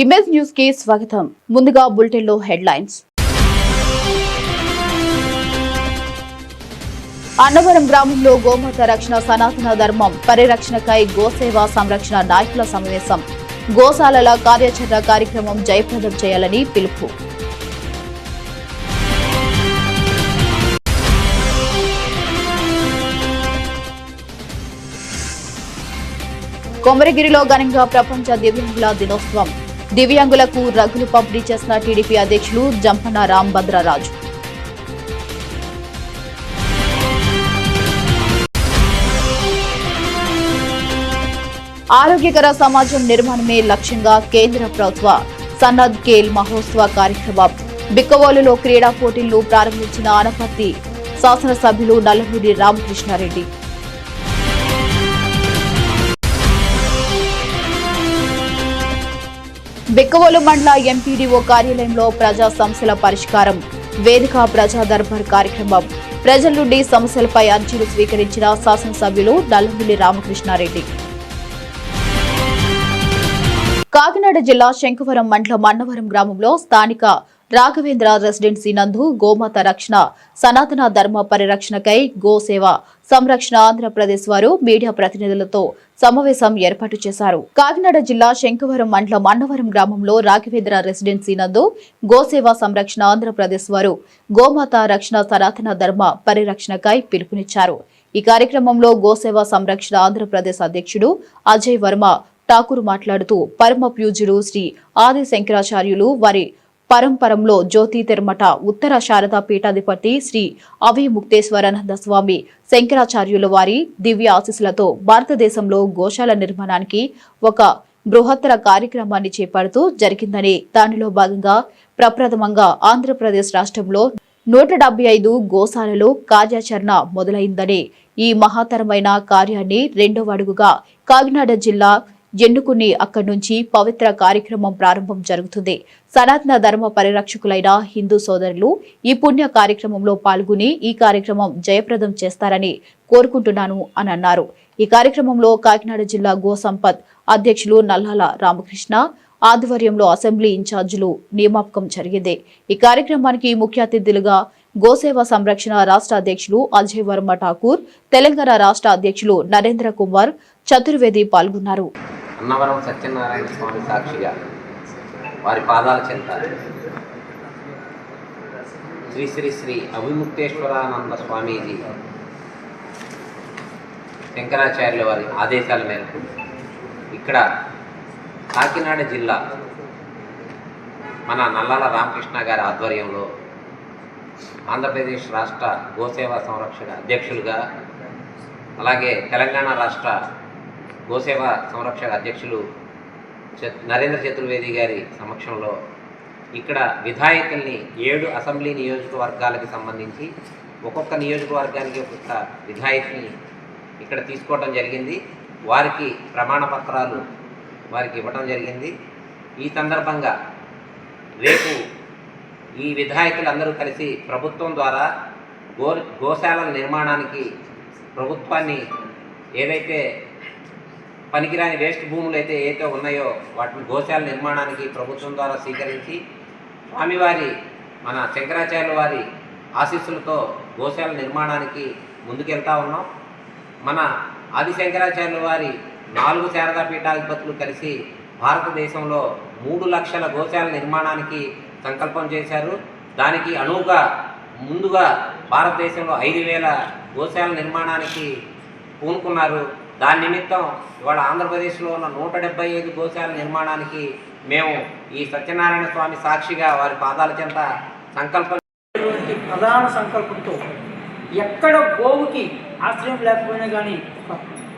Image news కి స్వాగతం. ముందుగా బులెటిన్ లో హెడ్లైన్స్. అన్నవరం గ్రామంలో గోమాత రక్షణ సనాతన ధర్మం పరిరక్షణకై గోసేవ సంరక్షణ నాయకుల సమావేశం. గోశాలల కార్యాచరణ కార్యక్రమం జయప్రదం చేయాలని పిలుపు. కొమరగిరిలో ఘనంగా ప్రపంచ దివ్యాంగుల దినోత్సవం. దివ్యాంగులకు రగ్గులు పంపిణీ చేసిన టీడీపీ అధ్యక్షులు జంపన్న రాంభద్రరాజు. ఆరోగ్యకర సమాజం నిర్మాణమే లక్ష్యంగా కేంద్ర ప్రభుత్వ సన్నద్ ఖేల్ మహోత్సవ కార్యక్రమం. బిక్కవోలులో క్రీడా పోటీలను ప్రారంభించిన ఆనపర్తి శాసనసభ్యులు నల్లమూరి రామకృష్ణారెడ్డి. బిక్కవోలు మండల ఎంపీడీఓ కార్యాలయంలో ప్రజా సమస్యల పరిష్కారం వేదిక ప్రజా దర్బార్ కార్యక్రమం. ప్రజల నుండి సమస్యలపై అర్జీలు స్వీకరించిన శాసనసభ్యులు నల్లమూరి రామకృష్ణారెడ్డి. కాకినాడ జిల్లా శంఖవరం మండలం అన్నవరం గ్రామంలో స్థానిక రాఘవేంద్ర రెసిడెన్సీ నందు గోమాత రక్షణ సనాతన ధర్మ పరిరక్షణకై గోసేవ సంరక్షణ ఆంధ్రప్రదేశ్ వారు మీడియా ప్రతినిధులతో సమావేశం ఏర్పాటు చేశారు. కాకినాడ జిల్లా శంఖవరం మండలం అన్నవరం గ్రామంలో రాఘవేంద్ర రెసిడెన్సీ నందు గోసేవ సంరక్షణ ఆంధ్రప్రదేశ్ వారు గోమాత రక్షణ సనాతన ధర్మ పరిరక్షణకై పిలుపునిచ్చారు. ఈ కార్యక్రమంలో గోసేవ సంరక్షణ ఆంధ్రప్రదేశ్ అధ్యక్షుడు అజయ్ వర్మ ఠాకూర్ మాట్లాడుతూ పరమ పూజ్యులు శ్రీ ఆది శంకరాచార్యులు వారి పరంపరంలో జ్యోతి తిరుమట ఉత్తర శారదా పీఠాధిపతి శ్రీ అవి ముక్తేశ్వరానంద స్వామి శంకరాచార్యుల వారి దివ్య ఆశీస్సులతో భారతదేశంలో గోశాల నిర్మాణానికి ఒక బృహత్తర కార్యక్రమాన్ని చేపడుతూ జరిగిందని, దానిలో భాగంగా ప్రప్రథమంగా ఆంధ్రప్రదేశ్ రాష్ట్రంలో 175 గోశాలలో కార్యాచరణ మొదలైందని, ఈ మహత్తరమైన కార్యాన్ని రెండవ అడుగుగా కాకినాడ జిల్లా ఎన్నుకుని అక్కడి నుంచి పవిత్ర కార్యక్రమం ప్రారంభం జరుగుతుంది. సనాతన ధర్మ పరిరక్షకులైన హిందూ సోదరులు ఈ పుణ్య కార్యక్రమంలో పాల్గొని ఈ కార్యక్రమం జయప్రదం చేస్తారని కోరుకుంటున్నాను అని అన్నారు. ఈ కార్యక్రమంలో కాకినాడ జిల్లా గో సంపత్ అధ్యక్షులు నల్లాల రామకృష్ణ ఆధ్వర్యంలో అసెంబ్లీ ఇన్ఛార్జీలు నియామకం జరిగింది. ఈ కార్యక్రమానికి ముఖ్య అతిథులుగా గోసేవ సంరక్షణ రాష్ట్ర అధ్యక్షులు అజయ్ వర్మ ఠాకూర్, తెలంగాణ రాష్ట్ర అధ్యక్షులు నరేంద్ర కుమార్ చతుర్వేది పాల్గొన్నారు. అన్నవరం సత్యనారాయణ స్వామి సాక్షిగా వారి పాదాల చెంత శ్రీ శ్రీ శ్రీ అవిముక్తేశ్వరానంద స్వామీజీ శంకరాచార్యుల వారి ఆదేశాల మేరకు ఇక్కడ కాకినాడ జిల్లా మన నల్లాల రామకృష్ణ గారి ఆధ్వర్యంలో ఆంధ్రప్రదేశ్ రాష్ట్ర గోసేవ సంరక్షణ అధ్యక్షులుగా, అలాగే తెలంగాణ రాష్ట్ర గోసేవ సంరక్షణ అధ్యక్షులు నరేంద్ర చతుర్వేది గారి సమక్షంలో ఇక్కడ విధాయకుల్ని 7 అసెంబ్లీ నియోజకవర్గాలకు సంబంధించి ఒక్కొక్క నియోజకవర్గానికి ఒక్కొక్క విధాయకుల్ని ఇక్కడ తీసుకోవడం జరిగింది. వారికి ప్రమాణ పత్రాలు వారికి ఇవ్వడం జరిగింది. ఈ సందర్భంగా రేపు ఈ విధాయకులందరూ కలిసి ప్రభుత్వం ద్వారా గోశాలల నిర్మాణానికి ప్రభుత్వాన్ని ఏదైతే పనికిరాని వేస్ట్ భూములు ఏవైతే ఉన్నాయో వాటిని గోశాల నిర్మాణానికి ప్రభుత్వం ద్వారా స్వీకరించి స్వామివారి మన శంకరాచార్యుల వారి ఆశీస్సులతో గోశాల నిర్మాణానికి ముందుకెళ్తా ఉన్నాం. మన ఆది శంకరాచార్యుల వారి 4 శారదా పీఠాధిపతులు కలిసి భారతదేశంలో 3 లక్షల గోశాల నిర్మాణానికి సంకల్పం చేశారు. దానికి అనువుగా ముందుగా భారతదేశంలో 5,000 గోశాల నిర్మాణానికి పూనుకున్నారు. దాని నిమిత్తం ఇవాళ ఆంధ్రప్రదేశ్లో ఉన్న 175 గోశాల నిర్మాణానికి మేము ఈ సత్యనారాయణ స్వామి సాక్షిగా వారి పాదాల చెంత ప్రధాన సంకల్పంతో ఎక్కడ గోవుకి ఆశ్రయం లేకపోయినా కానీ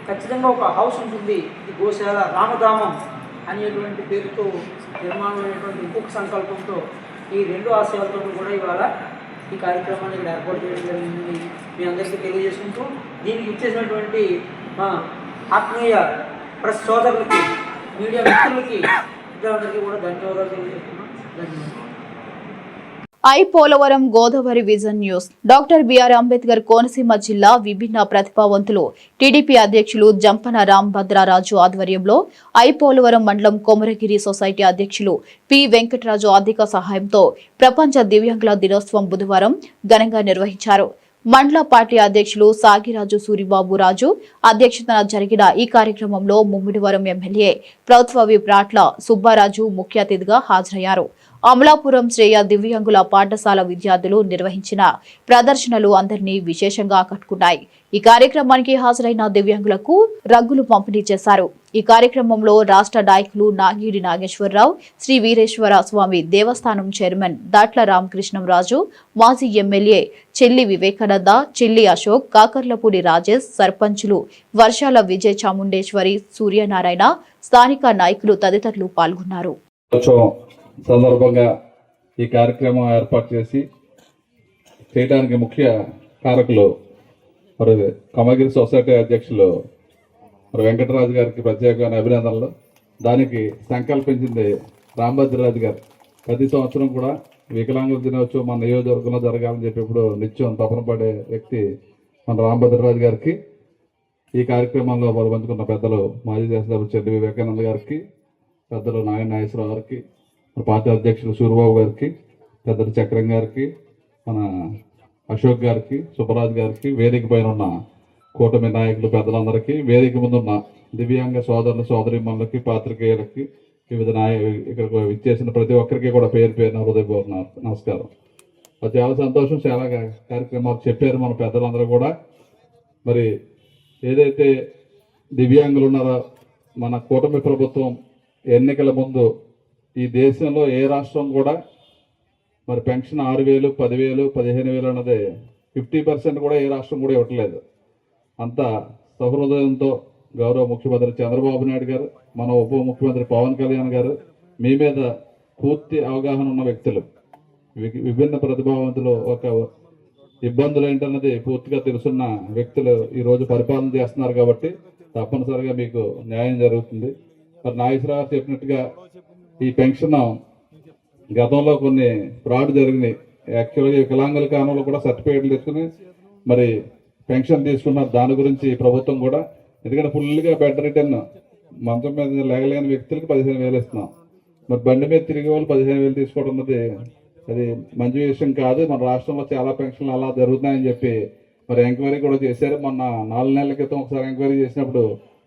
ఖచ్చితంగా ఒక హౌస్ ఉంటుంది. ఈ గోశాల రామధామం అనేటువంటి పేరుతో నిర్మాణం అనేటువంటి ఇంకొక సంకల్పంతో ఈ 2 ఆశయాలతో కూడా ఇవాళ ఈ కార్యక్రమాన్ని ఇక్కడ ఏర్పాటు చేయడం జరిగింది. మీ అందరికీ తెలియజేసుకుంటూ దీనికి ఇచ్చేసినటువంటి మా ఆత్మీయ ప్రెస్ సోదరులకి, మీడియా మిత్రులకి ఇద్దరందరికీ కూడా ధన్యవాదాలు తెలియజేస్తున్నాం. ధన్యవాదాలు. Polavaram Godavari vision news. Doctor BR Ambedkar Konaseema జిల్లా విభిన్న ప్రతిభావంతులు టీడీపీ అధ్యక్షులు జంపన రాంభద్రరాజు ఆధ్వర్యంలో పోలవరం మండలం కొమరగిరి సొసైటీ అధ్యక్షులు పి వెంకటరాజు ఆర్థిక సహాయంతో ప్రపంచ దివ్యాంగుల దినోత్సవం బుధవారం ఘనంగా నిర్వహించారు. మండల పార్టీ అధ్యక్షులు సాగిరాజు సూరిబాబు రాజు అధ్యక్షతన జరిగిన ఈ కార్యక్రమంలో ముమ్మిడివరం ఎమ్మెల్యే ప్రభుత్వ విప్రాట్ల సుబ్బారాజు ముఖ్య అతిథిగా హాజరయ్యారు. అమలాపురం శ్రేయ దివ్యాంగుల పాఠశాల విద్యార్థులు నిర్వహించిన ప్రదర్శనలు అందరినీ విశేషంగా ఆకట్టుకున్నాయి. ఈ కార్యక్రమానికి హాజరైన దివ్యాంగులకు రగ్గులు పంపిణీ చేశారు. ఈ కార్యక్రమంలో రాష్ట్ర నాయకులు నాగిడి నాగేశ్వరరావు, శ్రీ వీరేశ్వర స్వామి దేవస్థానం చైర్మన్ దాట్ల రామకృష్ణంరాజు, మాజీ ఎమ్మెల్యే చెల్లి వివేకానంద, చెల్లి అశోక్, కాకర్లపూడి రాజేష్, సర్పంచులు వర్షాల విజయ్ చాముండేశ్వరి, సూర్యనారాయణ, స్థానిక నాయకులు తదితరులు పాల్గొన్నారు. సందర్భంగా ఈ కార్యక్రమం ఏర్పాటు చేసి చేయడానికి ముఖ్య కారకులు మరి కొమరగిరి సొసైటీ అధ్యక్షులు మరి వెంకటరాజు గారికి ప్రత్యేకమైన అభినందనలు. దానికి సంకల్పించింది రాంభద్రరాజు గారు. ప్రతి సంవత్సరం కూడా వికలాంగుల దినోత్సవం మన నియోజకవర్గంలో జరగాలని చెప్పి ఇప్పుడు నిత్యం తపన పడే వ్యక్తి మన రాంభద్రరాజు గారికి. ఈ కార్యక్రమంలో పాల్పంచుకున్న పెద్దలు మాజీ శాసనసభ్యులు చెల్లి వివేకానంద గారికి, పెద్దలు నారాయణ నాగేశ్వరరావు గారికి, పార్టీ అధ్యక్షులు సూరిబాబు గారికి, పెద్దలు చక్రం గారికి, మన అశోక్ గారికి, సుబ్బరాజు గారికి, వేదిక పైన ఉన్న కూటమి నాయకులు పెద్దలందరికీ, వేదిక ముందున్న దివ్యాంగ సోదరులు సోదరిమణులకి, పాత్రికేయులకి, వివిధ ఇక్కడ ఇచ్చేసిన ప్రతి ఒక్కరికి కూడా పేరు పేరున హృదయపూర్వక నమస్కారం. అది చాలా సంతోషం. చాలా కార్యక్రమాలు చెప్పారు మన పెద్దలందరూ కూడా. మరి ఏదైతే దివ్యాంగులు ఉన్నారో మన కూటమి ప్రభుత్వం ఎన్నికల ముందు ఈ దేశంలో ఏ రాష్ట్రం కూడా మరి పెన్షన్ 6,000, 10,000, 15,000 అన్నది 50% కూడా ఏ రాష్ట్రం కూడా ఇవ్వట్లేదు. అంత సహృదయంతో గౌరవ ముఖ్యమంత్రి చంద్రబాబు నాయుడు గారు, మన ఉప ముఖ్యమంత్రి పవన్ కళ్యాణ్ గారు మీ మీద పూర్తి అవగాహన ఉన్న వ్యక్తులు, విభిన్న ప్రతిభావంతులు, ఒక ఇబ్బందులు ఏంటన్నది పూర్తిగా తెలుసున్న వ్యక్తులు ఈరోజు పరిపాలన చేస్తున్నారు. కాబట్టి తప్పనిసరిగా మీకు న్యాయం జరుగుతుంది. మరి నాగేశ్వరరావు చెప్పినట్టుగా ఈ పెన్షన్ గతంలో కొన్ని ఫ్రాడ్ జరిగినాయి. యాక్చువల్గా వికలాంగుల కాలంలో కూడా సర్టిఫికేట్లు తెచ్చుకుని మరి పెన్షన్ తీసుకున్నారు. దాని గురించి ప్రభుత్వం కూడా, ఎందుకంటే ఫుల్గా బెడ్ రిటర్న్ మంచం మీద లేగలేని వ్యక్తులకి 15,000 ఇస్తున్నాం. మరి బండి మీద తిరిగే వాళ్ళు 15,000 తీసుకోవడం అన్నది అది మంచి విషయం కాదు. మన రాష్ట్రంలో చాలా పెన్షన్లు అలా జరుగుతున్నాయని చెప్పి మరి ఎంక్వైరీ కూడా చేశారు. మొన్న 4 నెలల క్రితం ఒకసారి ఎంక్వైరీ చేసినప్పుడు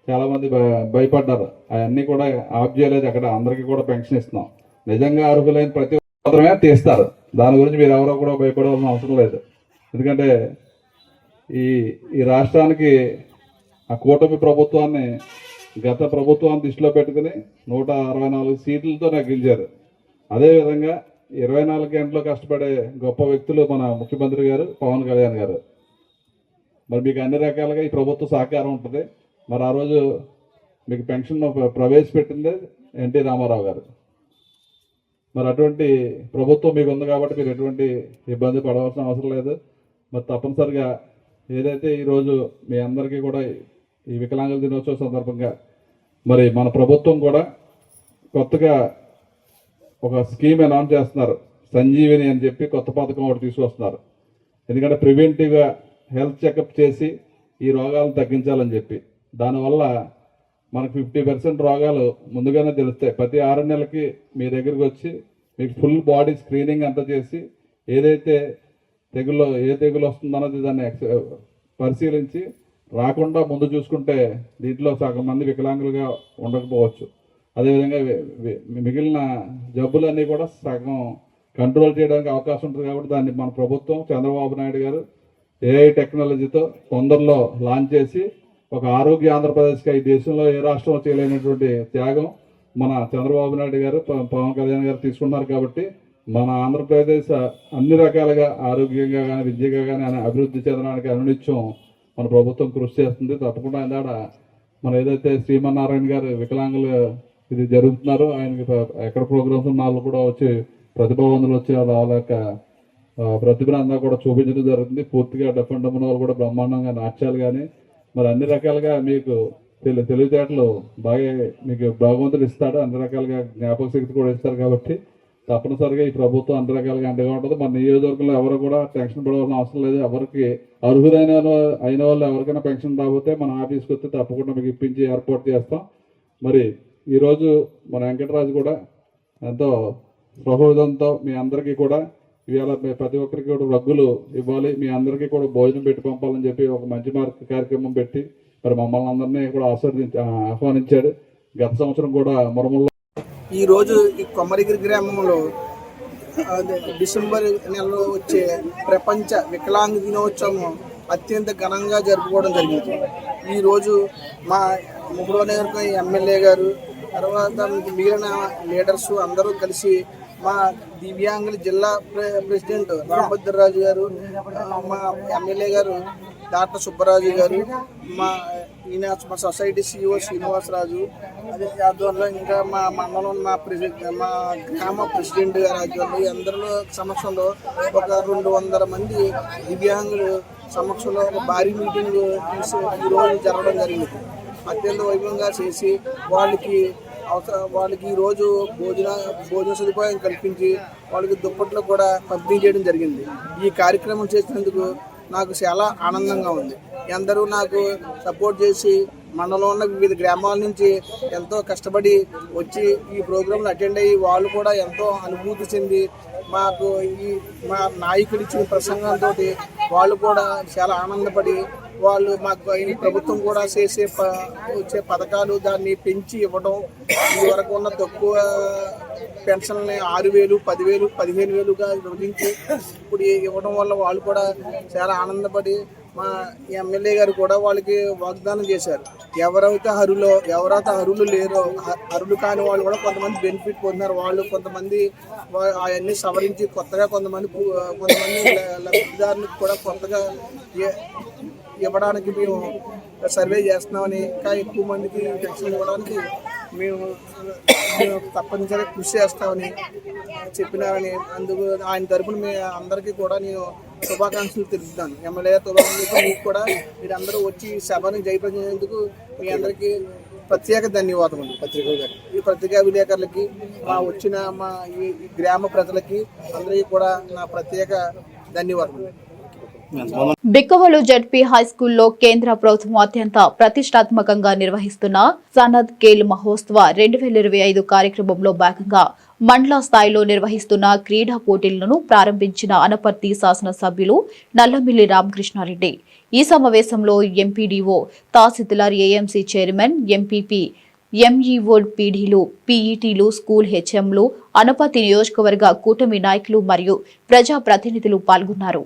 చాలా మంది భయపడ్డారు. అవన్నీ కూడా ఆఫ్ చేయలేదు. అక్కడ అందరికీ కూడా పెన్షన్ ఇస్తున్నాం. నిజంగా అర్హులైన ప్రతి ఒక్కరమే తీస్తారు. దాని గురించి మీరు ఎవరో కూడా భయపడవలసిన అవసరం లేదు. ఎందుకంటే ఈ రాష్ట్రానికి ఆ కూటమి ప్రభుత్వాన్ని, గత ప్రభుత్వాన్ని దృష్టిలో పెట్టుకుని 164 సీట్లతో నెగ్గించారు. అదేవిధంగా 24 గంటలు కష్టపడే గొప్ప వ్యక్తులు మన ముఖ్యమంత్రి గారు, పవన్ కళ్యాణ్ గారు. మరి మీకు అన్ని రకాలుగా ఈ ప్రభుత్వ సహకారం ఉంటుంది. మరి ఆ రోజు మీకు పెన్షన్ ప్రవేశపెట్టింది ఎన్టీ రామారావు గారు. మరి అటువంటి ప్రభుత్వం మీకు ఉంది కాబట్టి మీరు ఎటువంటి ఇబ్బంది పడవలసిన అవసరం లేదు. మరి తప్పనిసరిగా ఏదైతే ఈరోజు మీ అందరికీ కూడా ఈ వికలాంగుల దినోత్సవం సందర్భంగా మరి మన ప్రభుత్వం కూడా కొత్తగా ఒక స్కీమ్ అనౌన్స్ చేస్తున్నారు. సంజీవిని అని చెప్పి కొత్త పథకం ఒకటి తీసుకొస్తున్నారు. ఎందుకంటే ప్రివెంటివ్గా హెల్త్ చెకప్ చేసి ఈ రోగాలను తగ్గించాలని చెప్పి, దానివల్ల మనకు 50% రోగాలు ముందుగానే తెలుస్తాయి. ప్రతి 6 నెలలకి మీ దగ్గరికి వచ్చి మీకు ఫుల్ బాడీ స్క్రీనింగ్ అంతా చేసి ఏదైతే ఏ తెగులు వస్తుందన్నది దాన్ని పరిశీలించి రాకుండా ముందు చూసుకుంటే దీంట్లో సగం మంది వికలాంగులుగా ఉండకపోవచ్చు. అదేవిధంగా మిగిలిన జబ్బులన్నీ కూడా సగం కంట్రోల్ చేయడానికి అవకాశం ఉంటుంది. కాబట్టి దాన్ని మన ప్రభుత్వం చంద్రబాబు నాయుడు గారు ఏఐ టెక్నాలజీతో తొందరలో లాంచ్ చేసి ఒక ఆరోగ్య ఆంధ్రప్రదేశ్గా ఈ దేశంలో ఏ రాష్ట్రంలో చేయలేనటువంటి త్యాగం మన చంద్రబాబు నాయుడు గారు, పవన్ కళ్యాణ్ గారు తీసుకున్నారు. కాబట్టి మన ఆంధ్రప్రదేశ్ అన్ని రకాలుగా ఆరోగ్యంగా కానీ విద్యగా కానీ అభివృద్ధి చెందడానికి అనునిత్యం మన ప్రభుత్వం కృషి చేస్తుంది. తప్పకుండా ఇందాడ మన ఏదైతే శ్రీమన్నారాయణ గారు వికలాంగులు ఇది జరుగుతున్నారో ఆయనకి ఎక్కడ ప్రోగ్రామ్స్ ఉన్న వాళ్ళు కూడా వచ్చి ప్రతిభావంతులు వచ్చి వాళ్ళ యొక్క ప్రతిభను అంతా కూడా చూపించడం జరుగుతుంది. పూర్తిగా డెఫ్ అండ్ డమ్మన్ వాళ్ళు కూడా బ్రహ్మాండంగా నాట్యాలు కానీ మరి అన్ని రకాలుగా మీకు తెలివితేటలు బాగా మీకు భగవంతుడు ఇస్తాడు. అన్ని రకాలుగా జ్ఞాపక శక్తి కూడా ఇస్తారు. కాబట్టి తప్పనిసరిగా ఈ ప్రభుత్వం అన్ని రకాలుగా అండగా ఉంటుంది. మన నియోజకవర్గంలో ఎవరు కూడా టెన్షన్ పడవలసిన అవసరం లేదు. ఎవరికి అయిన వాళ్ళు ఎవరికైనా పెన్షన్ రాబోతే మన ఆఫీస్కి వస్తే తప్పకుండా మీకు ఇప్పించి ఏర్పాటు చేస్తాం. మరి ఈరోజు మన వెంకటరాజు కూడా ఎంతో ప్రహోదంతో మీ అందరికీ కూడా ఇవాళ ప్రతి ఒక్కరికి కూడా రగ్గులు ఇవ్వాలి, మీ అందరికీ కూడా భోజనం పెట్టి పంపాలని చెప్పి ఒక మంచి కార్యక్రమం పెట్టి మరి మమ్మల్ని అందరినీ కూడా ఆహ్వానించాడు. గత సంవత్సరం కూడా మురమల్లో ఈరోజు ఈ కొమ్మరిగిరి గ్రామంలో డిసెంబర్ నెలలో వచ్చే ప్రపంచ వికలాంగ దినోత్సవం అత్యంత ఘనంగా జరుపుకోవడం జరిగింది. ఈరోజు మా ముగ్గురు నియోజకవర్గం ఎమ్మెల్యే గారు, తర్వాత మిగిలిన లీడర్స్ అందరూ కలిసి మా దివ్యాంగుల జిల్లా ప్రెసిడెంట్ రామభద్రరాజు గారు, మా ఎమ్మెల్యే గారు డాక్టర్ సుబ్బరాజు గారు, మా సొసైటీ CEO శ్రీనివాసరాజు, అదే ఆధ్వర్యంలో ఇంకా మా మండలం మా గ్రామ ప్రెసిడెంట్ గారు ఆధ్వర్యంలో అందరిలో సమక్షంలో ఒక 200 మంది దివ్యాంగులు సమక్షంలో ఒక భారీ మీటింగ్ ఈరోజు జరగడం జరిగింది. అత్యంత వైభవంగా చేసి వాళ్ళకి ఈరోజు భోజన సదుపాయం కల్పించి వాళ్ళకి దుప్పట్లు కూడా పంపిణీ చేయడం జరిగింది. ఈ కార్యక్రమం చేసినందుకు నాకు చాలా ఆనందంగా ఉంది. అందరూ నాకు సపోర్ట్ చేసి మనలో ఉన్న వివిధ గ్రామాల నుంచి ఎంతో కష్టపడి వచ్చి ఈ ప్రోగ్రాంలు అటెండ్ అయ్యి వాళ్ళు కూడా ఎంతో అనుభూతి చెంది మాకు మా నాయకుడు ఇచ్చిన ప్రసంగంతో వాళ్ళు కూడా చాలా ఆనందపడి వాళ్ళు మాకు ఈ ప్రభుత్వం కూడా వచ్చే పథకాలు దాన్ని పెంచి ఇవ్వడం, ఈ వరకు ఉన్న తక్కువ పెన్షన్ని 6,000, 10,000, 15,000గా విభజించి ఇప్పుడు ఇవ్వడం వల్ల వాళ్ళు కూడా చాలా ఆనందపడి మా ఎమ్మెల్యే గారు కూడా వాళ్ళకి వాగ్దానం చేశారు. ఎవరైతే అర్హులు లేరో అర్హులు కాని వాళ్ళు కూడా కొంతమంది బెనిఫిట్ పొందినారు. వాళ్ళు కొంతమంది అవన్నీ సవరించి కొత్తగా కొంతమంది లబ్ధిదారులకు కూడా కొత్తగా ఇవ్వడానికి మేము సర్వే చేస్తున్నామని, ఇంకా ఎక్కువ మందికి పెన్షన్ ఇవ్వడానికి మేము తప్పనిసరిగా కృషి చేస్తామని చెప్పినారని, అందుకు ఆయన తరఫున మీ అందరికీ కూడా నేను శుభాకాంక్షలు తెలుపుతాను. ఎమ్మెల్యే శుభాకాంక్షలు మీకు కూడా మీరందరూ వచ్చి సభని జయప్రదించేందుకు మీ అందరికీ ప్రత్యేక ధన్యవాదములు. ఈ పత్రికా విలేకరులకి, వచ్చిన మా ఈ గ్రామ ప్రజలకి అందరికీ కూడా నా ప్రత్యేక ధన్యవాదములు. బిక్కవోలు జడ్పీ హైస్కూల్లో కేంద్ర ప్రభుత్వం అత్యంత ప్రతిష్టాత్మకంగా నిర్వహిస్తున్న సనద్ ఖేల్ మహోత్సవ 2025 కార్యక్రమంలో భాగంగా మండల స్థాయిలో నిర్వహిస్తున్న క్రీడా పోటీలను ప్రారంభించిన అనపర్తి శాసనసభ్యులు నల్లమిల్లి రామకృష్ణారెడ్డి. ఈ సమావేశంలో ఎంపీడీఓ, తహసీల్దార్, ఏఎంసీ చైర్మన్, ఎంపీపీ, ఎంఈఓ, పీడీలు, పీఈటీలు, స్కూల్ హెచ్ఎంలు, అనపర్తి నియోజకవర్గ కూటమి నాయకులు మరియు ప్రజాప్రతినిధులు పాల్గొన్నారు.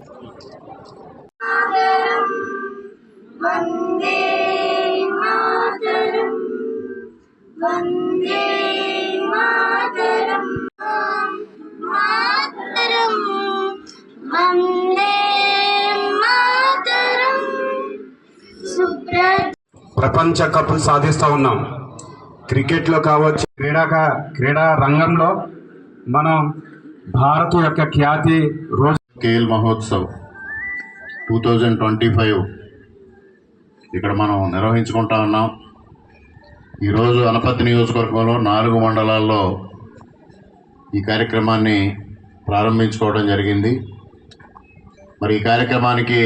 వందే మాతరం, వందే మాతరం, మాతరం, వందే మాతరం. ప్రపంచ కప్ సాధిస్తూ ఉన్నాం. క్రికెట్లో కావచ్చు, క్రీడా రంగంలో మనం భారత్ యొక్క ఖ్యాతి రోజు ఖేల్ మహోత్సవ్ 2025 ఇక్కడ మనం నిర్వహించుకుంటా ఉన్నాం. ఈరోజు అనపర్తి నియోజకవర్గంలో 4 మండలాల్లో ఈ కార్యక్రమాన్ని ప్రారంభించుకోవడం జరిగింది. మరి ఈ కార్యక్రమానికి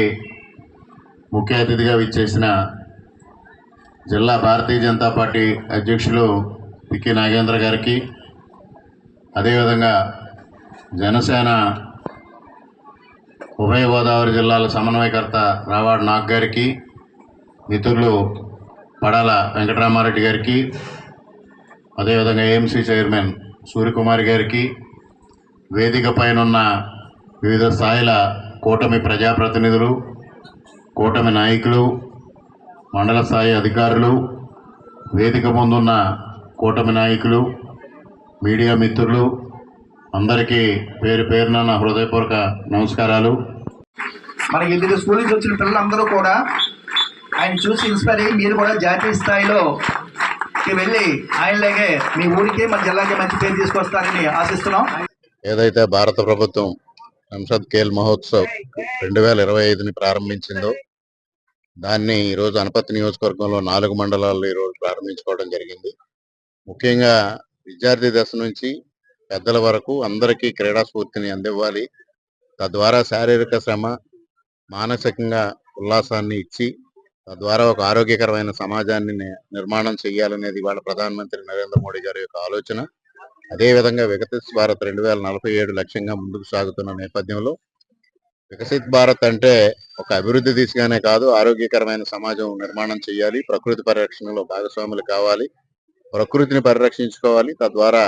ముఖ్య అతిథిగా విచ్చేసిన జిల్లా భారతీయ జనతా పార్టీ అధ్యక్షులు పికి నాగేంద్ర గారికి, అదేవిధంగా జనసేన ఉభయ గోదావరి జిల్లాల సమన్వయకర్త రావాడ్ నాగ్ గారికి, మిత్రులు పడాల వెంకటరామారెడ్డి గారికి, అదేవిధంగా ఏఎంసీ చైర్మన్ సూర్యకుమారి గారికి, వేదిక పైనున్న వివిధ స్థాయిల కూటమి ప్రజాప్రతినిధులు, కూటమి నాయకులు, మండల స్థాయి అధికారులు, వేదిక ముందున్న కూటమి నాయకులు, మీడియా మిత్రులు అందరికీ పేరు పేరున నా హృదయపూర్వక నమస్కారాలు. మన ఇంటికి స్కూల్ నుంచి వచ్చిన పిల్లలందరూ కూడా ఆయన చూసి ఇన్స్పైర్ అయ్యి మీరు కూడా జాతీయ స్థాయిలోకి వెళ్ళి ఆయనలాగే మీ ఊరికి మన జిల్లాకి మంచి పేరు తీసుకొస్తారని ఆశిస్తున్నాం. ఏదైతే భారత ప్రభుత్వం సంసద్ ఖేల్ మహోత్సవ్ 2025ని ప్రారంభించిందో దాన్ని ఈరోజు అనపర్తి నియోజకవర్గంలో 4 మండలాల్లో ఈరోజు ప్రారంభించుకోవడం జరిగింది. ముఖ్యంగా విద్యార్థి దశ నుంచి పెద్దల వరకు అందరికీ క్రీడా స్ఫూర్తిని అందివ్వాలి. తద్వారా శారీరక శ్రమ, మానసికంగా ఉల్లాసాన్ని ఇచ్చి తద్వారా ఒక ఆరోగ్యకరమైన సమాజాన్ని నిర్మాణం చేయాలనేది ఇవాళ ప్రధానమంత్రి నరేంద్ర మోడీ గారి యొక్క ఆలోచన. అదేవిధంగా వికసిత్ భారత్ 2047 లక్ష్యంగా ముందుకు సాగుతున్న నేపథ్యంలో వికసిత్ భారత్ అంటే ఒక అభివృద్ధి దిశగానే కాదు, ఆరోగ్యకరమైన సమాజం నిర్మాణం చేయాలి, ప్రకృతి పరిరక్షణలో భాగస్వాములు కావాలి, ప్రకృతిని పరిరక్షించుకోవాలి, తద్వారా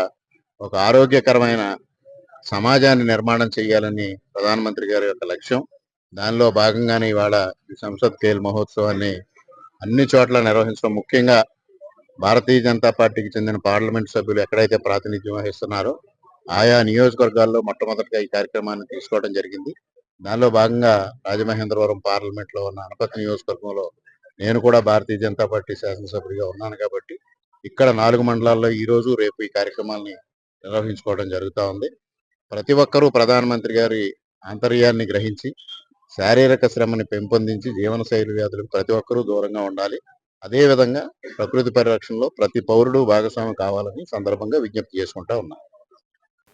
ఒక ఆరోగ్యకరమైన సమాజాన్ని నిర్మాణం చేయాలని ప్రధానమంత్రి గారి యొక్క లక్ష్యం. దానిలో భాగంగానే ఇవాళ ఈ సంసద్ ఖేల్ మహోత్సవాన్ని అన్ని చోట్ల నిర్వహించడం, ముఖ్యంగా భారతీయ జనతా పార్టీకి చెందిన పార్లమెంట్ సభ్యులు ఎక్కడైతే ప్రాతినిధ్యం వహిస్తున్నారో ఆయా నియోజకవర్గాల్లో మొట్టమొదటిగా ఈ కార్యక్రమాన్ని తీసుకోవడం జరిగింది. దానిలో భాగంగా రాజమహేంద్రవరం పార్లమెంట్ లో ఉన్న అనపతి నియోజకవర్గంలో నేను కూడా భారతీయ జనతా పార్టీ శాసనసభ్యుడిగా ఉన్నాను కాబట్టి ఇక్కడ 4 మండలాల్లో ఈ రోజు రేపు ఈ కార్యక్రమాన్ని నిర్వహించుకోవడం జరుగుతూ ఉంది. ప్రతి ఒక్కరూ ప్రధానమంత్రి గారి ఆంతర్యాన్ని గ్రహించి శారీరక శ్రమని పెంపొందించి జీవనశైలి వ్యాధులకు ప్రతి ఒక్కరూ దూరంగా ఉండాలి. అదేవిధంగా ప్రకృతి పరిరక్షణలో ప్రతి పౌరుడు భాగస్వామి కావాలని సందర్భంగా విజ్ఞప్తి చేసుకుంటా ఉన్నాను.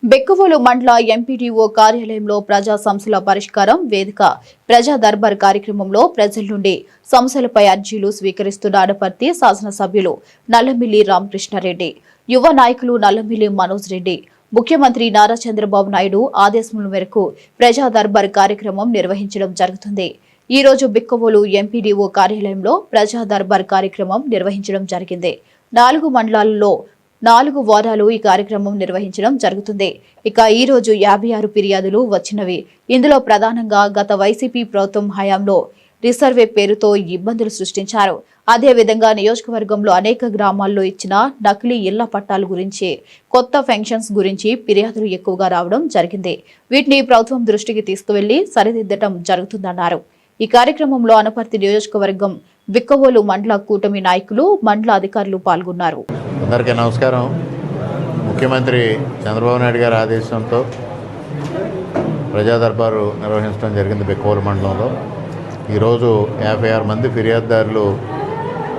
బెక్కవోలు మండల ఎంపీడీఓ కార్యాలయంలో ప్రజా సమస్యల పరిష్కారం వేదిక ప్రజా దర్బార్ కార్యక్రమంలో ప్రజల నుండి సమస్యలపై అర్జీలు స్వీకరిస్తున్న అనపర్తి శాసనసభ్యులు నల్లమిల్లి రామకృష్ణారెడ్డి, యువ నాయకులు నల్లమిల్లి మనోజ్ రెడ్డి ముఖ్యమంత్రి నారా చంద్రబాబు నాయుడు ఆదేశముల మేరకు ప్రజా దర్బార్ కార్యక్రమం నిర్వహించడం జరుగుతుంది. ఈ రోజు బిక్కవోలు ఎంపీడీఓ కార్యాలయంలో ప్రజా దర్బార్ కార్యక్రమం నిర్వహించడం జరిగింది. 4 మండలాల్లో 4 వారాలు ఈ కార్యక్రమం నిర్వహించడం జరుగుతుంది. ఇక ఈ రోజు 56 ఫిర్యాదులు వచ్చినవి. ఇందులో ప్రధానంగా గత వైసీపీ ప్రభుత్వం హయాంలో రిసర్వే పేరుతో ఇబ్బందులు సృష్టించారు. అదేవిధంగా నియోజకవర్గంలో అనేక గ్రామాల్లో ఇచ్చిన నకిలీ ఇళ్ల పట్టాల గురించి, కొత్త పెన్షన్స్ గురించి ఫిర్యాదులు ఎక్కువగా రావడం జరిగింది. వీటిని ప్రభుత్వం దృష్టికి తీసుకువెళ్లి సరిదిద్దటం జరుగుతుందన్నారు. ఈ కార్యక్రమంలో అనపర్తి నియోజకవర్గం బిక్కవోలు మండల కూటమి నాయకులు, మండల అధికారులు పాల్గొన్నారు. అందరికీ నమస్కారం. ముఖ్యమంత్రి చంద్రబాబు నాయుడు గారి ఆదేశంతో ప్రజా దర్బారు నిర్వహించడం జరిగింది బిక్కవోలు మండలంలో. ఈరోజు 56 మంది ఫిర్యాదుదారులు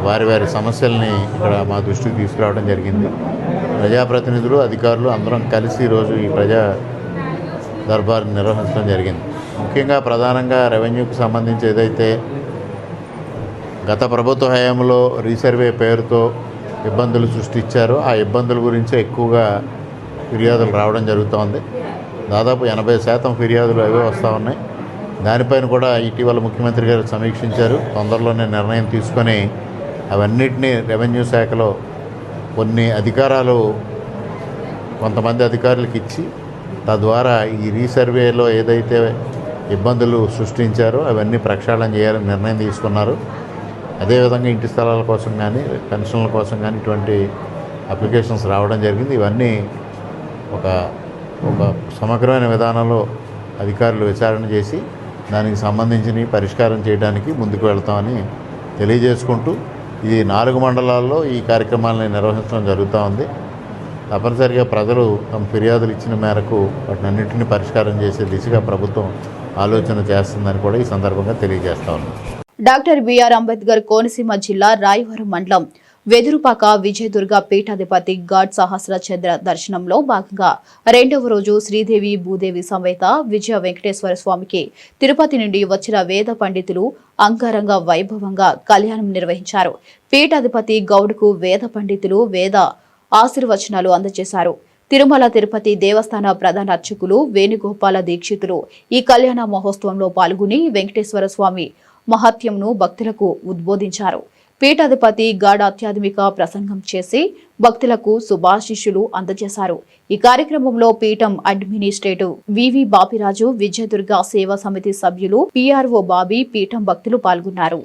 వారి వారి సమస్యల్ని ఇక్కడ మా దృష్టికి తీసుకురావడం జరిగింది. ప్రజాప్రతినిధులు, అధికారులు అందరం కలిసి ఈరోజు ఈ ప్రజా దర్బారు నిర్వహించడం జరిగింది. ముఖ్యంగా ప్రధానంగా రెవెన్యూకి సంబంధించి ఏదైతే గత ప్రభుత్వ హయాంలో రీసర్వే పేరుతో ఇబ్బందులు సృష్టించారో ఆ ఇబ్బందుల గురించే ఎక్కువగా ఫిర్యాదులు రావడం జరుగుతోంది. దాదాపు 80% ఫిర్యాదులు అవే వస్తూ ఉన్నాయి. దానిపైన కూడా ఇటీవల ముఖ్యమంత్రి గారు సమీక్షించారు. తొందరలోనే నిర్ణయం తీసుకొని అవన్నిటినీ రెవెన్యూ శాఖలో కొన్ని అధికారాలు కొంతమంది అధికారులకు ఇచ్చి తద్వారా ఈ రీసర్వేలో ఏదైతే ఇబ్బందులు సృష్టించారో అవన్నీ ప్రక్షాళన చేయాలని నిర్ణయం తీసుకున్నారు. అదేవిధంగా ఇంటి స్థలాల కోసం కానీ, పెన్షన్ల కోసం కానీ ఇటువంటి అప్లికేషన్స్ రావడం జరిగింది. ఇవన్నీ ఒక సమగ్రమైన విధానంలో అధికారులు విచారణ చేసి దానికి సంబంధించి పరిష్కారం చేయడానికి ముందుకు వెళ్తామని తెలియజేసుకుంటూ ఈ 4 మండలాల్లో ఈ కార్యక్రమాలను నిర్వహించడం జరుగుతూ ఉంది. తప్పనిసరిగా ప్రజలు తమ ఫిర్యాదులు ఇచ్చిన మేరకు వాటినన్నింటినీ పరిష్కారం చేసే దిశగా ప్రభుత్వం ఆలోచన చేస్తుందని కూడా ఈ సందర్భంగా తెలియజేస్తా ఉన్నాం. డాక్టర్ బిఆర్ అంబేద్కర్ కోనసీమ జిల్లా రాయవరం మండలం వెదురుపాక విజయదుర్గ పీఠాధిపతి గాడ్ సహస్రచంద్ర దర్శనంలో భాగంగా 2వ రోజు శ్రీదేవి భూదేవి సమేత విజయ వెంకటేశ్వర స్వామికి తిరుపతి నుండి వచ్చిన వేద పండితులు అంగరంగ వైభవంగా కళ్యాణం నిర్వహించారు. పీఠాధిపతి గౌడ్కు వేద పండితులు వేద ఆశీర్వచనాలు అందజేశారు. తిరుమల తిరుపతి దేవస్థాన ప్రధాన అర్చకులు వేణుగోపాల దీక్షితులు ఈ కళ్యాణ మహోత్సవంలో పాల్గొని వెంకటేశ్వర స్వామి మహత్యంను భక్తులకు ఉద్బోధించారు. పీఠాధిపతి గాఢ ఆధ్యాత్మిక ప్రసంగం చేసి భక్తులకు శుభాశీస్సులు అందజేశారు. ఈ కార్యక్రమంలో పీఠం అడ్మినిస్ట్రేటివ్ వివి బాపిరాజు, విజయదుర్గ సేవా సమితి సభ్యులు, పిఆర్ఓ బాబీ, పీఠం భక్తులు పాల్గొన్నారు.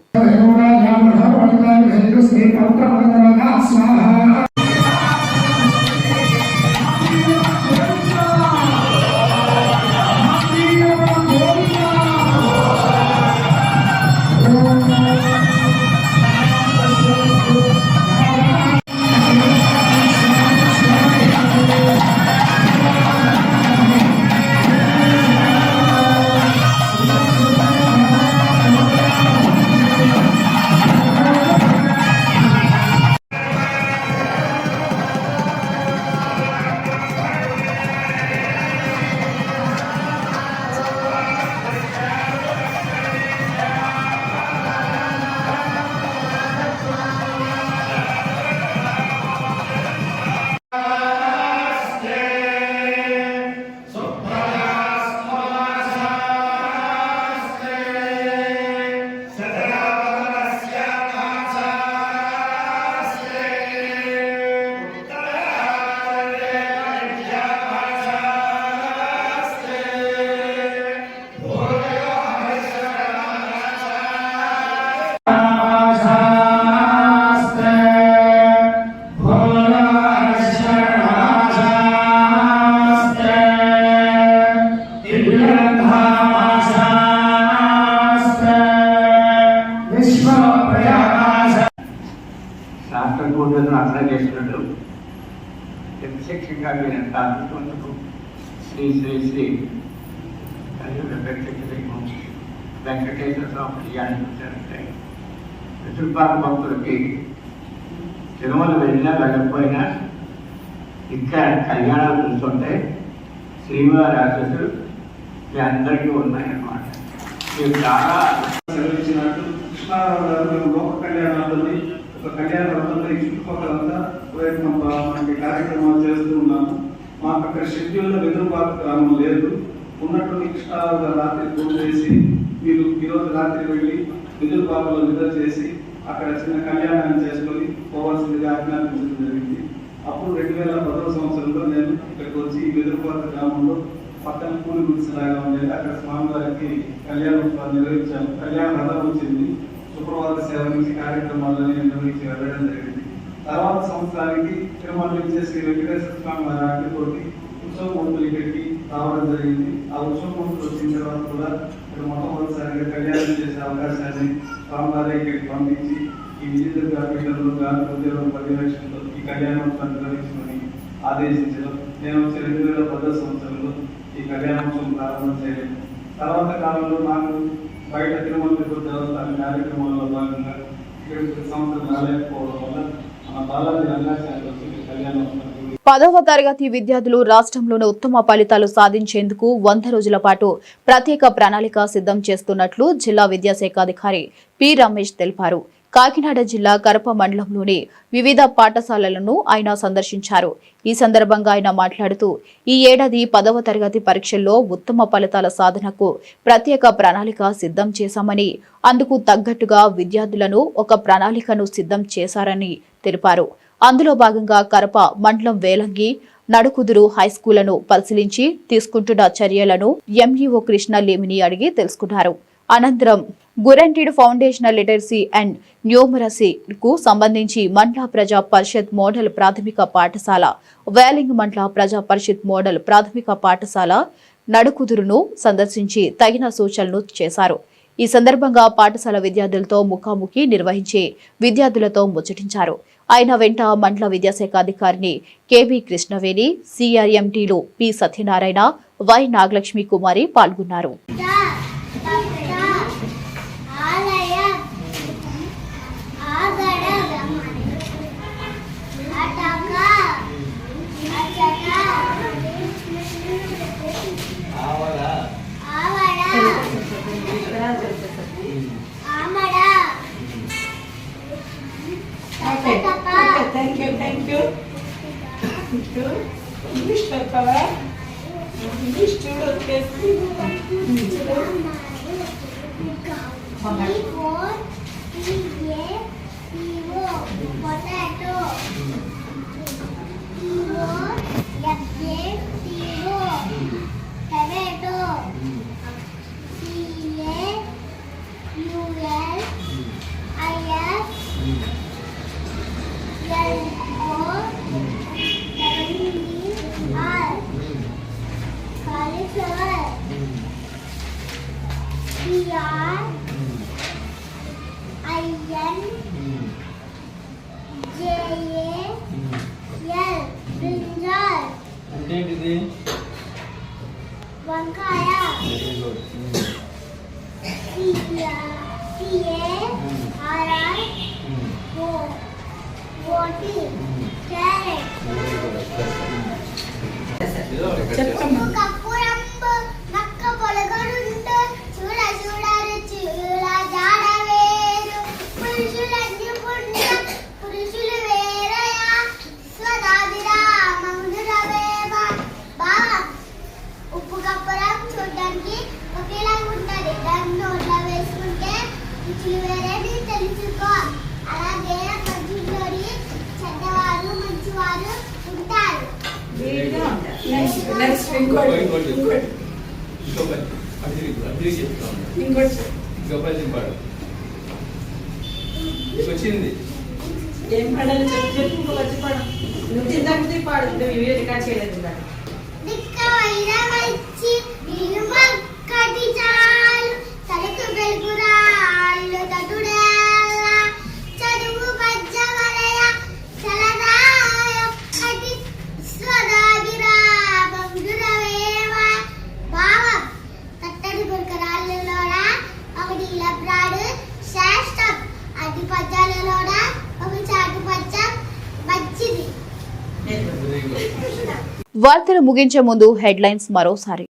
ఎంత అద్భుతములకు శ్రీ శ్రీ శ్రీ వెంకటేశ్వర స్వామి కళ్యాణం జరుగుతాయి. పితృపాద భక్తులకి తిరుమల వెళ్ళినా వెళ్ళకపోయినా ఇక్కడ కళ్యాణాలు చూస్తుంటే శ్రీవారి ఆశీస్సులు మీ అందరికీ ఉన్నాయన్నమాట. మీరు చాలా సెలవిచ్చినట్టు కృష్ణారావు గారు మేము లోక కళ్యాణాలని ఒక కళ్యాణ రథంలో ఈ చుట్టుపక్కలంతా ప్రయత్నం మనకి కార్యక్రమాలు చేస్తూ ఉన్నాము. మాకు అక్కడ షెడ్యూల్లో వెదురుపాక గ్రామం లేదు. ఉన్నటువంటి కృష్ణారావు గారు రాత్రి ఫోన్ చేసి మీరు ఈరోజు రాత్రి వెళ్ళి వెదురుపాకలో నిద్ర చేసి అక్కడ చిన్న కళ్యాణాన్ని చేసుకొని పోవాల్సిందిగా ఆజ్ఞాపించడం జరిగింది. అప్పుడు 2010వ సంవత్సరంలో నేను ఇక్కడికి వచ్చి వెదురుపాక గ్రామంలో పక్కన పూలు గుడిసెలాగా ఉండేది. అక్కడ స్వామివారికి కళ్యాణోత్సవాలు నిర్వహించాము. కళ్యాణ రథం వచ్చింది. శుక్రవార సేవ నుంచి కార్యక్రమాలను నిర్వహించి వెళ్ళడం జరిగింది. తర్వాత సంవత్సరానికి తిరుమల నుంచి శ్రీ వెంకటేశ్వర స్వామి వారి ఆజ్ఞతోటి ఉత్సవమూర్తులు ఇక్కడికి రావడం జరిగింది. ఆ ఉత్సవమూర్తులు వచ్చిన తర్వాత కూడా ఇక్కడ మొట్టమొదటిసారిగా కళ్యాణం చేసే అవకాశాన్ని స్వామివారి ఇక్కడికి పంపించి ఈ విజయదుర్గ పీఠంలో గాలి ఉద్యోగం పర్యవేక్షణలో ఈ కళ్యాణోత్సవాన్ని నిర్వహించమని ఆదేశించడం. నేను వచ్చి 2010 సంవత్సరంలో ఈ కళ్యాణోత్సవం ప్రారంభం చేయలేదు. తర్వాత కాలంలో నాకు బయట తిరుమల తిరుపతి దేవస్థాన కార్యక్రమాల్లో భాగంగా ఇక్కడ సంవత్సరం రాలేకపోవడం వల్ల మన బాలాజీ రంగాచార్య వచ్చి కళ్యాణోత్సవం 10వ తరగతి విద్యార్థులు రాష్ట్రంలోని ఉత్తమ ఫలితాలు సాధించేందుకు 100 రోజుల పాటు ప్రత్యేక ప్రణాళిక సిద్ధం చేస్తున్నట్లు జిల్లా విద్యాశాఖ అధికారి పి రమేష్ తెలిపారు. కాకినాడ జిల్లా కరప మండలంలోని వివిధ పాఠశాలలను ఆయన సందర్శించారు. ఈ సందర్భంగా ఆయన మాట్లాడుతూ ఈ ఏడాది 10వ తరగతి పరీక్షల్లో ఉత్తమ ఫలితాల సాధనకు ప్రత్యేక ప్రణాళిక సిద్ధం చేశామని, అందుకు తగ్గట్టుగా విద్యార్థులను ఒక ప్రణాళికను సిద్ధం చేశారని తెలిపారు. అందులో భాగంగా కరప మండలం వేలంగి నడుకుదురు హైస్కూళ్లను పరిశీలించి తీసుకుంటున్న చర్యలను ఎంఈఓ కృష్ణ లేమిని అడిగి తెలుసుకున్నారు. అనంతరం గురెంటెడ్ ఫౌండేషనల్ లిటరసీ అండ్ న్యూమరసీకు సంబంధించి మండల ప్రజా పరిషత్ మోడల్ ప్రాథమిక పాఠశాల, వేలింగ్ మండల ప్రజా పరిషత్ మోడల్ ప్రాథమిక పాఠశాల నడుకుదురును సందర్శించి తగిన సూచనలు చేశారు. ఈ సందర్భంగా పాఠశాల విద్యార్థులతో ముఖాముఖి నిర్వహించి విద్యార్థులతో ముచ్చటించారు. ఆయన వెంట మండల విద్యాశాఖ అధికారిని కెవి కృష్ణవేణి, సిఆర్ఎంటీలు పి సత్యనారాయణ, వై నాగలక్ష్మి కుమారి పాల్గొన్నారు. Thank you. English చెప్పవా? English చూడొచ్చేసి potato tomato ఏంటిది? వంకాయ ఉప్పు కప్పరం చూడడానికి ఒకేలాగా ఉంటుంది. దాన్ని నోట్లో వేసుకుంటే రుచులు వేరేది తెలుసుకో. అలాగే మనుషుల్లోని చెడ్డవారు మంచివారు ఉంటారు. ఏం పాడాలి చెప్పు. వచ్చి పాడు. నువ్వు తిందాక పాడు. నువ్వు రికార్డ్ చేయలేదు. తలకు వెలుగురాళ్ళు తటుడేళ్ళ చదువు పద్యవలయ చలదాయ స్వదాగిరా వార్తలు ముగించే ముందు హెడ్లైన్స్ మరోసారి.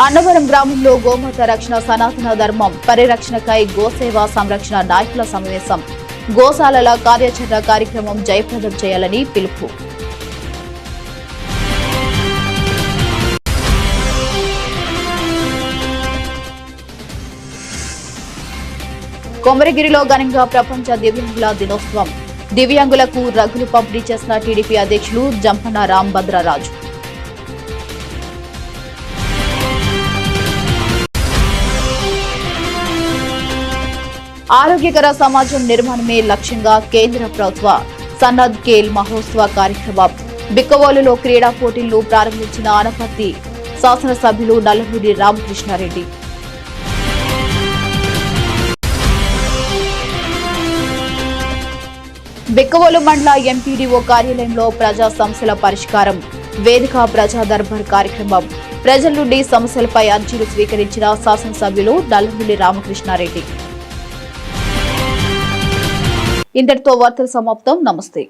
అన్నవరం గ్రామంలో గోమాత రక్షణ సనాతన ధర్మం పరిరక్షణకై గోసేవ సంరక్షణ నాయకుల సమావేశం. గోశాలల కార్యాచరణ కార్యక్రమం జయప్రదం చేయాలని పిలుపు. కొమరగిరిలో ఘనంగా ప్రపంచ దివ్యాంగుల దినోత్సవం. దివ్యాంగులకు రగ్గులు పంపిణీ చేసిన టీడీపీ అధ్యక్షులు జంపన రాంభద్రరాజు. ఆరోగ్యకర సమాజం నిర్మాణమే లక్ష్యంగా కేంద్ర ప్రభుత్వ సన్నద్ ఖేల్ మహోత్సవ కార్యక్రమం. బిక్కవోలులో క్రీడా పోటీలను ప్రారంభించిన ఆనపర్తి శాసనసభ్యులు నల్లమూరి రామకృష్ణారెడ్డి. బిక్కవోలు మండల ఎంపీడీఓ కార్యాలయంలో ప్రజా సమస్యల పరిష్కారం వేదిక ప్రజా దర్బార్ కార్యక్రమం. ప్రజల నుండి సమస్యలపై అర్జీలు స్వీకరించిన శాసనసభ్యులు నల్లమూరి రామకృష్ణారెడ్డి. ఇంతటితో వార్తలు సమాప్తం. నమస్తే.